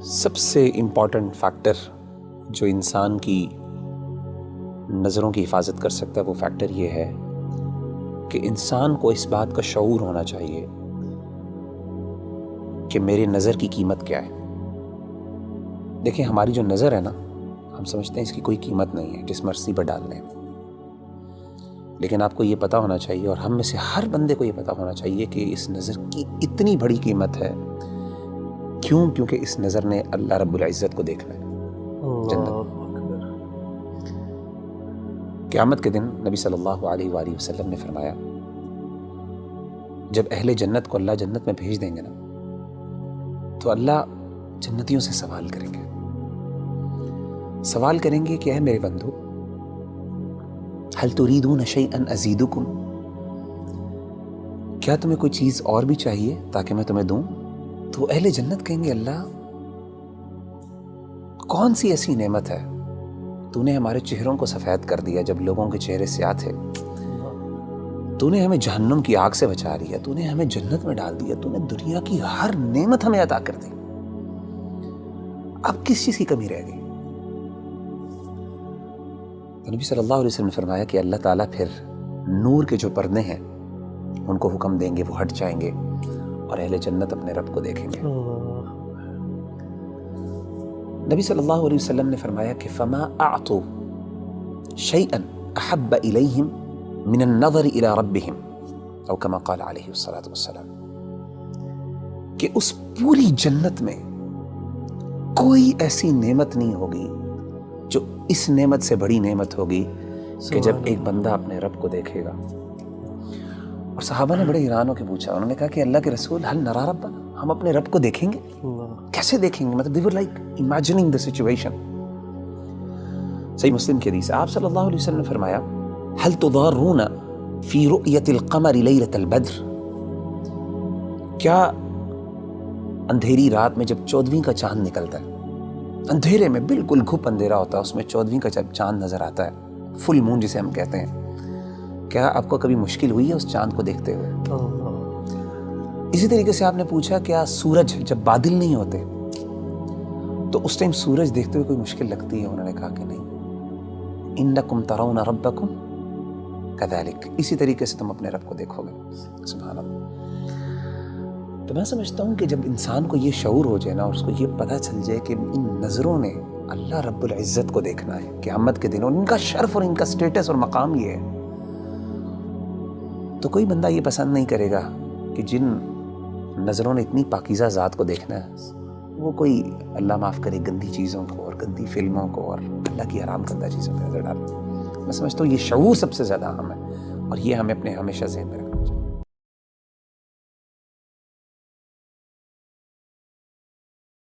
سب سے important factor جو انسان کی نظروں کی حفاظت کر سکتا ہے وہ فیکٹر یہ ہے کہ انسان کو اس بات کا شعور ہونا چاہیے کہ میرے نظر کی قیمت کیا ہے۔ دیکھیں ہماری جو نظر ہے نا، ہم سمجھتے ہیں اس کی کوئی قیمت نہیں ہے، جس مرضی پر ڈال لیں، لیکن آپ کو یہ پتہ ہونا چاہیے اور ہم میں سے ہر بندے کو یہ پتہ ہونا چاہیے کہ اس نظر کی اتنی بڑی قیمت ہے۔ کیونکہ اس نظر نے اللہ رب العزت کو دیکھنا ہے جنت۔ قیامت کے دن نبی صلی اللہ علیہ وآلہ وسلم نے فرمایا جب اہل جنت کو اللہ جنت میں بھیج دیں گے نا تو اللہ جنتیوں سے سوال کریں گے کہ اے میرے بندو هل تريدون شيئا ازيدكم، کیا تمہیں کوئی چیز اور بھی چاہیے تاکہ میں تمہیں دوں؟ تو اہل جنت کہیں گے اللہ کون سی ایسی نعمت ہے، تو نے ہمارے چہروں کو سفید کر دیا جب لوگوں کے چہرے سیاہ تھے، تو نے ہمیں جہنم کی آگ سے بچا لیا، تو نے ہمیں جنت میں ڈال دیا، تو نے دنیا کی ہر نعمت ہمیں عطا کر دی، اب کس چیز کی کمی رہ گئی؟ تو نبی صلی اللہ علیہ وسلم نے فرمایا کہ اللہ تعالیٰ پھر نور کے جو پردے ہیں ان کو حکم دیں گے، وہ ہٹ جائیں گے اور اہل جنت اپنے رب کو دیکھیں گے۔ نبی صلی اللہ علیہ وسلم نے فرمایا کہ فما اعطوا شيئا احب الیہم من النظر الى ربهم، او کما قال علیہ الصلاۃ والسلام، کہ اس پوری جنت میں کوئی ایسی نعمت نہیں ہوگی جو اس نعمت سے بڑی نعمت ہوگی کہ جب ایک بندہ اپنے رب کو دیکھے گا۔ اور صحابہ نے بڑے حیران ہو کے پوچھا، انہوں نے کہا کہ اللہ کے رسول هل نرى ربنا، ہم اپنے رب کو دیکھیں گے؟ کیسے دیکھیں گے؟ مطلب they were like imagining the situation۔ صحیح مسلم کی حدیث ہے، آپ صلی اللہ علیہ وسلم نے فرمایا هل تضارون في رؤية القمر ليلة البدر، کیا اندھیری رات میں جب 14ویں کا چاند نکلتا ہے، اندھیرے میں بالکل گھپ اندھیرا ہوتا ہے، اس میں 14ویں کا جب چاند نظر آتا ہے، فل مون جسے ہم کہتے ہیں، کیا آپ کو کبھی مشکل ہوئی ہے اس چاند کو دیکھتے ہوئے؟ اسی طریقے سے آپ نے پوچھا کیا سورج جب بادل نہیں ہوتے تو اس ٹائم سورج دیکھتے ہوئے کوئی مشکل لگتی ہے؟ انہوں نے کہا کہ نہیں، انکم ترون ربکم کذالک، اسی طریقے سے تم اپنے رب کو دیکھو گے۔ سبحان اللہ۔ تو میں سمجھتا ہوں کہ جب انسان کو یہ شعور ہو جائے نا اور اس کو یہ پتہ چل جائے کہ ان نظروں نے اللہ رب العزت کو دیکھنا ہے قیامت کے دن، اور ان کا شرف اور ان کا سٹیٹس اور مقام یہ ہے، تو کوئی بندہ یہ پسند نہیں کرے گا کہ جن نظروں نے اتنی پاکیزہ ذات کو دیکھنا ہے وہ کوئی اللہ معاف کرے گندی چیزوں کو اور گندی فلموں کو اور اللہ کی حرام کردہ چیزوں پہ نظر ڈالے۔ میں سمجھتا ہوں یہ شعور سب سے زیادہ اہم ہے اور یہ ہمیں اپنے ہمیشہ ذہن میں رکھنا ہے۔